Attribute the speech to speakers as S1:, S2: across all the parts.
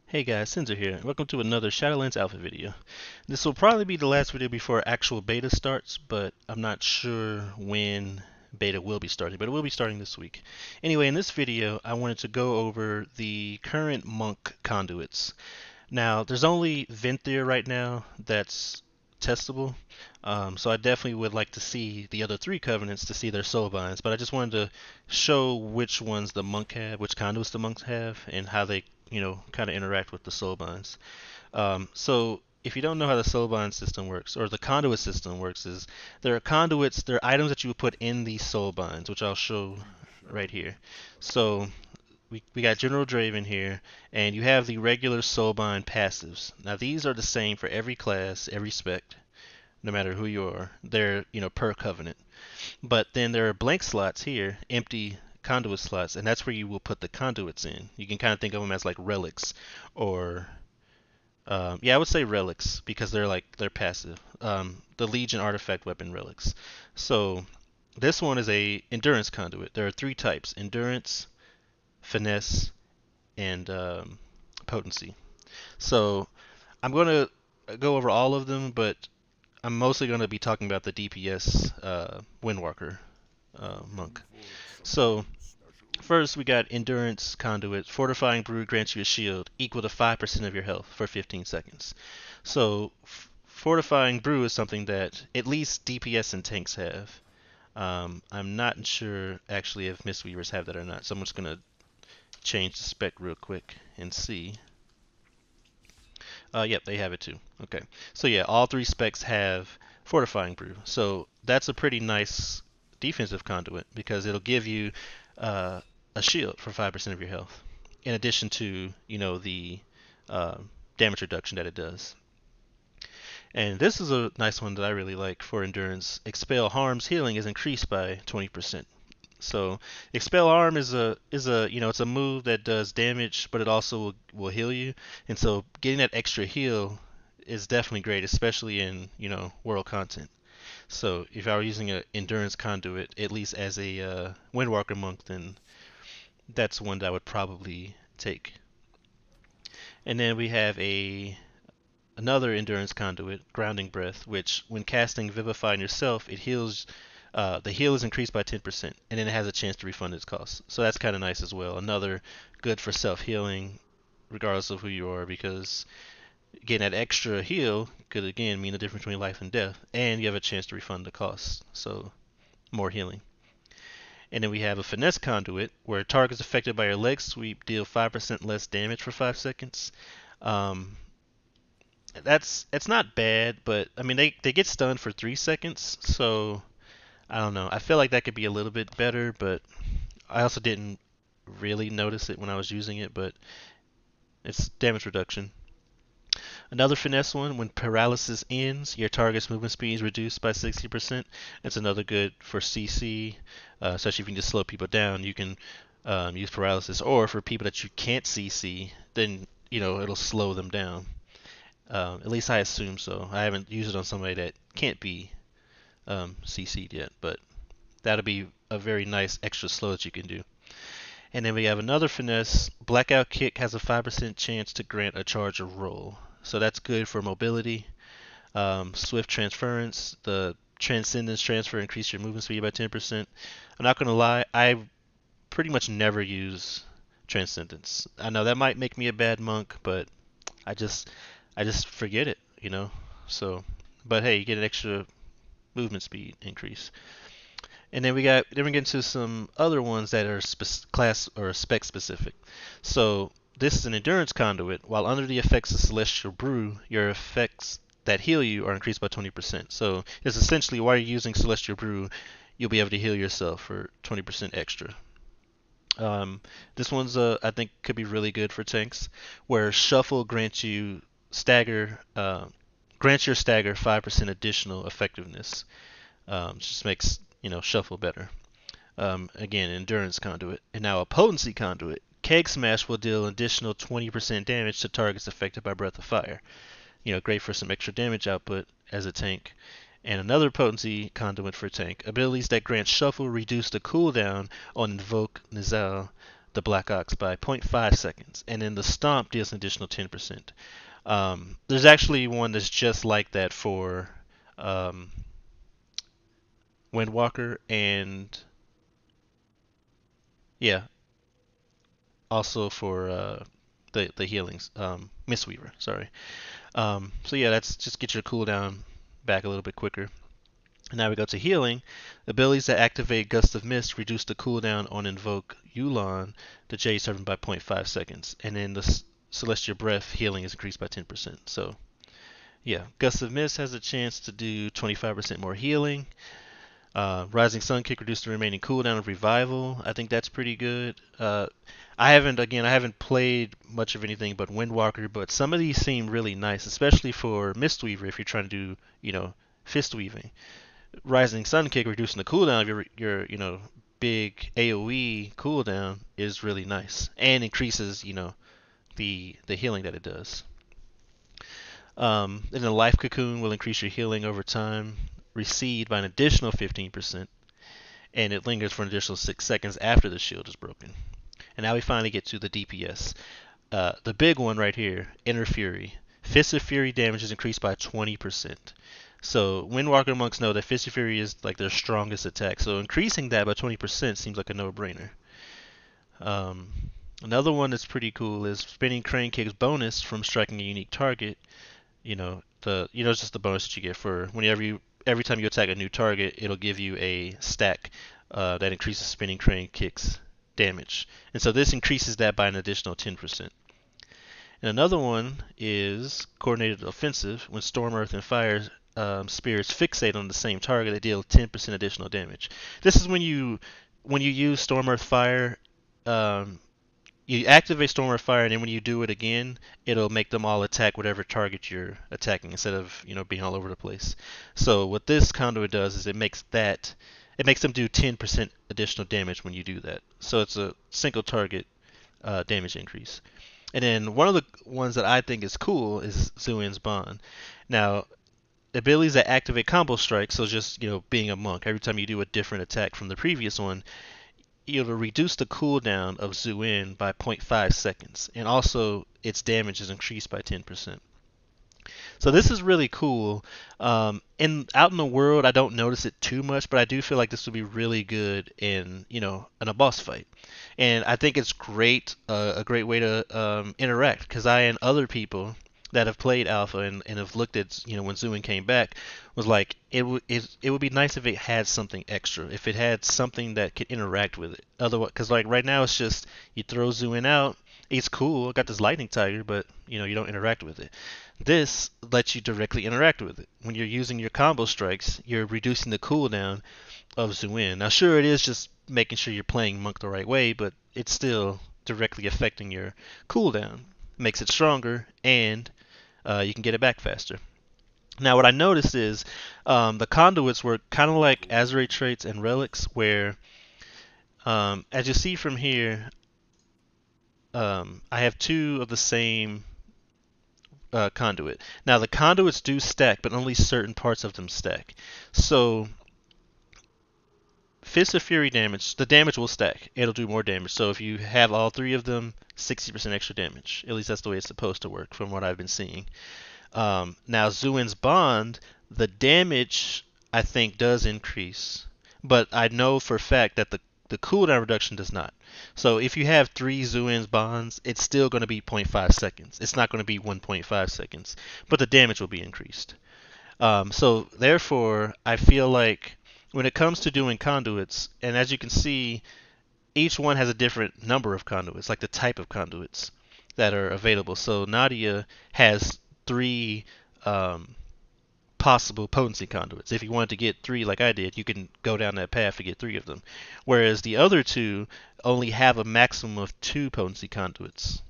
S1: Hey guys, Cinzer here. Welcome to another Shadowlands Alpha video. This will probably be the last video before actual beta starts, but I'm not sure when beta will be starting, but it will be starting this week. Anyway, in this video, I wanted to go over the current monk conduits. Now, there's only Venthyr right now that's testable, so I definitely would like to see the other three covenants to see their soul binds, but I just wanted to show which ones the monk have, which conduits the monks have, and how they, kind of interact with the soul binds. So if you don't know how the soul bind system works, or the conduit system works, is there are conduits, there are items that you would put in these soul binds, which I'll show right here. So we got General Draven here, and you have the regular Soulbind passives. Now these are the same for every class, every spec, no matter who you are. They're, per covenant. But then there are blank slots here, empty conduit slots, and that's where you will put the conduits in. You can kind of think of them as like relics, or yeah, I would say relics because they're passive. The Legion artifact weapon relics. So this one is a endurance conduit. There are three types: endurance, finesse, and potency. So I'm going to go over all of them, but I'm mostly going to be talking about the DPS Windwalker monk. So first we got Endurance Conduit. Fortifying Brew grants you a shield equal to 5% of your health for 15 seconds. So Fortifying Brew is something that at least DPS and tanks have. I'm not sure actually if Mistweavers have that or not, so I'm just going to change the spec real quick and see. Yep, they have it too. Okay. So yeah, all three specs have Fortifying Brew. So that's a pretty nice defensive conduit because it'll give you a shield for 5% of your health, in addition to, the uh, damage reduction that it does. And this is a nice one that I really like for endurance. Expel Harm's healing is increased by 20%. So expel harm is a it's a move that does damage, but it also will heal you. And so getting that extra heal is definitely great, especially in world content. So if I were using an endurance conduit, at least as a Windwalker monk, then that's one that I would probably take. And then we have another endurance conduit, grounding breath, which when casting Vivify on yourself, it heals. The heal is increased by 10%, and then it has a chance to refund its cost. So that's kind of nice as well. Another good for self healing, regardless of who you are, because getting that extra heal could again mean the difference between life and death, and you have a chance to refund the cost. So more healing. And then we have a finesse conduit, where targets affected by your leg sweep deal 5% less damage for 5 seconds. Um, that's it's not bad, but I mean they get stunned for 3 seconds, so I don't know. I feel like that could be a little bit better, but I also didn't really notice it when I was using it, but it's damage reduction. Another finesse one, when paralysis ends, your target's movement speed is reduced by 60%. It's another good for CC, especially if you can just slow people down. You can use paralysis, or for people that you can't CC, then it'll slow them down. At least I assume so. I haven't used it on somebody that can't be CC'd yet, but that'll be a very nice extra slow that you can do. And then we have another finesse. Blackout Kick has a 5% chance to grant a charge or roll. So that's good for mobility. Swift transference. The Transcendence transfer increase your movement speed by 10%. I'm not going to lie, I pretty much never use Transcendence. I know that might make me a bad monk, but I just I just forget it. So, but hey, you get an extra movement speed increase. And then we get into some other ones that are class or spec specific. So this is an endurance conduit. While under the effects of Celestial Brew, your effects that heal you are increased by 20%. So it's essentially while you're using Celestial Brew, you'll be able to heal yourself for 20% extra. This one's I think could be really good for tanks, where Shuffle grants your stagger 5% additional effectiveness. Just makes Shuffle better. Again, endurance conduit. And now a potency conduit. Keg Smash will deal an additional 20% damage to targets affected by Breath of Fire. Great for some extra damage output as a tank. And another potency conduit for tank. Abilities that grant Shuffle reduce the cooldown on Invoke Nizal the Black Ox by 0.5 seconds, and then the Stomp deals an additional 10%. There's actually one that's just like that for um, Windwalker and yeah, also for the healings, Mistweaver. Sorry. So yeah, that's just get your cooldown back a little bit quicker. Now we go to healing. Abilities that activate Gust of Mist reduce the cooldown on Invoke Yulon, the Jade Servant, by 0.5 seconds, and then the Celestial Breath healing is increased by 10%. So yeah, Gust of Mist has a chance to do 25% more healing. Rising Sun Kick reduced the remaining cooldown of Revival. I think that's pretty good. I haven't played much of anything but Windwalker, but some of these seem really nice, especially for Mistweaver if you're trying to do, fist weaving. Rising Sun Kick reducing the cooldown of your big AoE cooldown is really nice and increases, the healing that it does. Then the Life Cocoon will increase your healing over time, recede by an additional 15%, and it lingers for an additional 6 seconds after the shield is broken. And now we finally get to the DPS. The big one right here, Inner Fury. Fist of Fury damage is increased by 20%. So Windwalker monks know that Fist of Fury is like their strongest attack. So increasing that by 20% seems like a no-brainer. Another one that's pretty cool is Spinning Crane Kick's bonus from striking a unique target. It's just the bonus that you get for every time you attack a new target, it'll give you a stack that increases Spinning Crane Kick's damage. And so this increases that by an additional 10%. And another one is Coordinated Offensive. When Storm, Earth, and Fire spirits fixate on the same target, they deal 10% additional damage. This is when you use Storm, Earth, Fire. You activate Storm, Earth, Fire, and then when you do it again, it'll make them all attack whatever target you're attacking instead of being all over the place. So what this conduit does is it makes them do 10% additional damage when you do that. So it's a single target damage increase. And then one of the ones that I think is cool is Zuin's Bond. Now, abilities that activate combo strikes, so just being a monk, every time you do a different attack from the previous one, it'll reduce the cooldown of Zuin by 0.5 seconds, and also its damage is increased by 10%. So this is really cool. And out in the world, I don't notice it too much, but I do feel like this would be really good in a boss fight. And I think it's a great way to interact, because I and other people that have played Alpha and have looked at when Zuin came back was like it would be nice if it had something extra, if it had something that could interact with it. Otherwise, because like right now it's just you throw Zuin out, it's cool, I got this lightning tiger, but you don't interact with it. This lets you directly interact with it. When you're using your combo strikes, you're reducing the cooldown of Zuin. Now, sure, it is just making sure you're playing Monk the right way, but it's still directly affecting your cooldown. Makes it stronger, and you can get it back faster. Now, what I noticed is the conduits were kind of like Azure traits and relics, where, as you see from here, I have two of the same conduit. Now the conduits do stack, but only certain parts of them stack. So Fist of Fury damage, the damage will stack. It'll do more damage. So if you have all three of them, 60% extra damage. At least that's the way it's supposed to work from what I've been seeing. Now Zuin's Bond, the damage I think does increase, but I know for a fact that the cooldown reduction does not. So if you have three Zuin's Bonds, it's still going to be 0.5 seconds. It's not going to be 1.5 seconds, but the damage will be increased. So therefore, I feel like when it comes to doing conduits, and as you can see, each one has a different number of conduits, like the type of conduits that are available. So Nadia has three possible potency conduits. If you wanted to get three like I did, you can go down that path to get three of them. Whereas the other two only have a maximum of two potency conduits.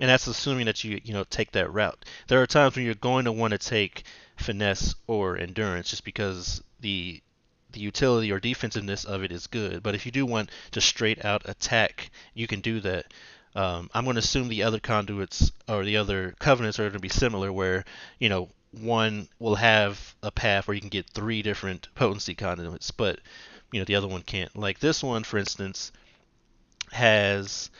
S1: And that's assuming that you take that route. There are times when you're going to want to take finesse or endurance just because the utility or defensiveness of it is good. But if you do want to straight out attack, you can do that. I'm going to assume the other conduits or the other covenants are going to be similar, where one will have a path where you can get three different potency conduits, but the other one can't. Like this one, for instance, has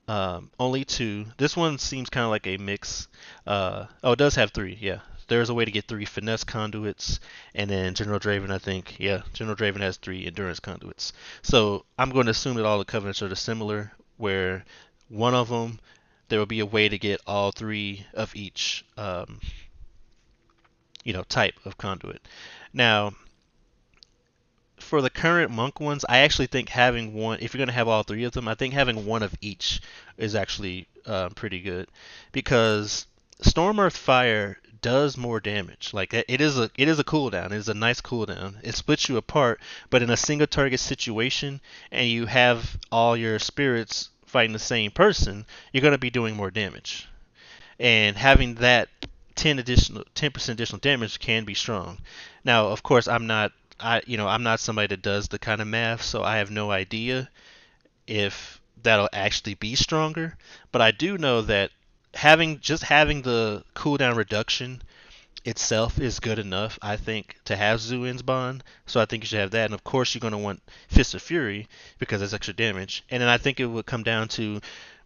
S1: only two. This one seems kind of like a mix. Oh, it does have three. Yeah, there's a way to get three finesse conduits, and then General Draven, I think. Yeah, General Draven has three endurance conduits. So I'm going to assume that all the covenants are similar, where one of them there will be a way to get all three of each, type of conduit. Now, for the current monk ones, I actually think having one, if you're going to have all three of them, I think having one of each is actually pretty good because Storm Earth Fire does more damage. Like it is a cooldown. It is a nice cooldown. It splits you apart, but in a single target situation, and you have all your spirits fighting the same person, you're going to be doing more damage. And having that 10% additional damage can be strong. Now, of course, I'm not somebody that does the kind of math, so I have no idea if that'll actually be stronger. But I do know that having the cooldown reduction itself is good enough, I think, to have Zuin's Bond. So I think you should have that. And of course, you're going to want Fist of Fury because that's extra damage. And then I think it would come down to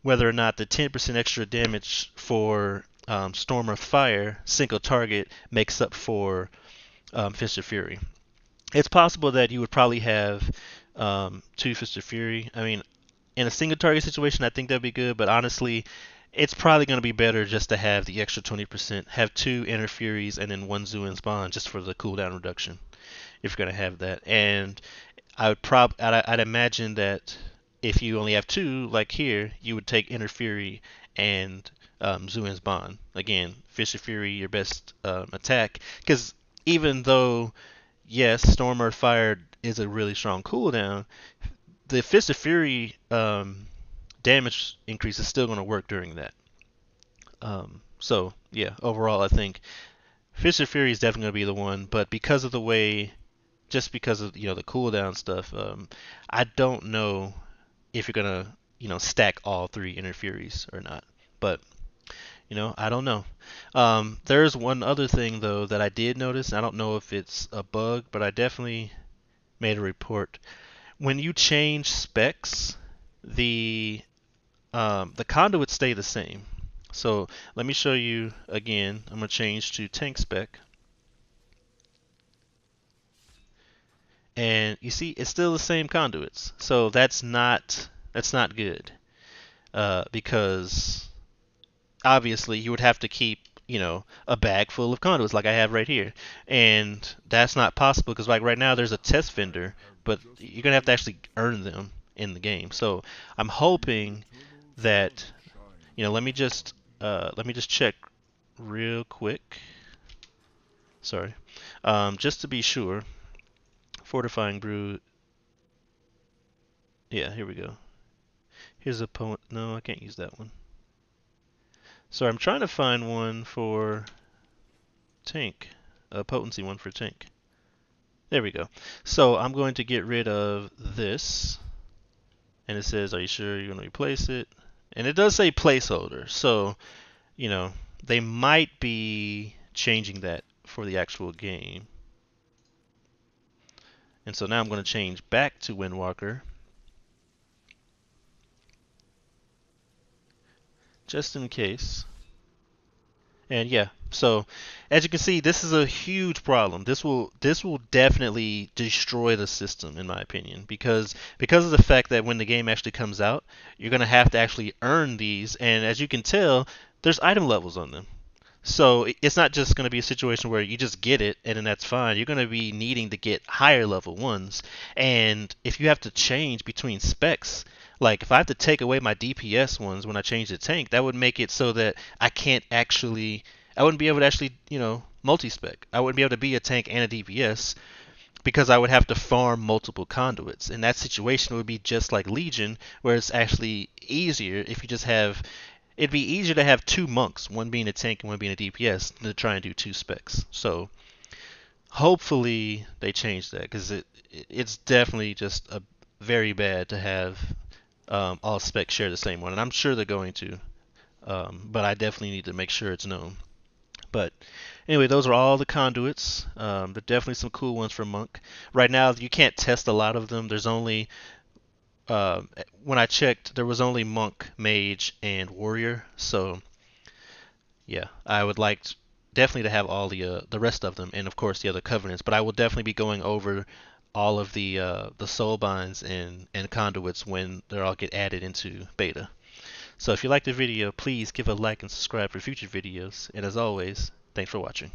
S1: whether or not the 10% extra damage for Storm of Fire single target makes up for Fist of Fury. It's possible that you would probably have two Fist of Fury. I mean, in a single target situation, I think that'd be good. But honestly, it's probably going to be better just to have the extra 20%, have two Inner Furies and then one Zuin's Bond just for the cooldown reduction, if you're going to have that. And I'd imagine that if you only have two, like here, you would take Inner Fury and Zuin's Bond. Again, Fist of Fury, your best attack, because even though yes, Storm Earth Fire is a really strong cooldown, the Fist of Fury damage increase is still going to work during that. So yeah, overall I think Fist of Fury is definitely going to be the one, but because of the way, just because of the cooldown stuff, I don't know if you're gonna stack all three Inner Furies or not. But I don't know. There's one other thing though that I did notice. I don't know if it's a bug, but I definitely made a report. When you change specs, the the conduits stay the same. So let me show you again. I'm gonna change to tank spec, and you see it's still the same conduits. So that's not good because obviously you would have to keep a bag full of conduits like I have right here, and that's not possible because like right now there's a test vendor, but you're gonna have to actually earn them in the game. So I'm hoping that let me just check real quick. Sorry, just to be sure. Fortifying brew. Yeah, here we go. Here's a poet. No, I can't use that one. So I'm trying to find one for tank, a potency one for tank. There we go. So I'm going to get rid of this, and it says, "Are you sure you're going to replace it?" And it does say placeholder, so you know they might be changing that for the actual game. And so now I'm going to change back to Windwalker, just in case. And yeah, so as you can see, this is a huge problem. This will definitely destroy the system, in my opinion, because of the fact that when the game actually comes out, you're gonna have to actually earn these, and as you can tell, there's item levels on them. So it's not just going to be a situation where you just get it and then that's fine. You're going to be needing to get higher level ones. And if you have to change between specs, like if I have to take away my DPS ones when I change the tank, that would make it so that I wouldn't be able to actually, multi-spec. I wouldn't be able to be a tank and a DPS because I would have to farm multiple conduits. And that situation would be just like Legion, where it's actually easier if you just have. It'd be easier to have two monks, one being a tank and one being a DPS, than to try and do two specs. So hopefully they change that because it's definitely just a very bad to have all specs share the same one, and I'm sure they're going to. But I definitely need to make sure it's known. But anyway, those are all the conduits. There are definitely some cool ones for monk. Right now, you can't test a lot of them. There's only when I checked, there was only monk, mage, and warrior. So yeah, I would like definitely to have all the rest of them, and of course the other covenants. But I will definitely be going over all of the soul binds and conduits when they all get added into beta. So if you liked the video, please give a like and subscribe for future videos. And as always, thanks for watching.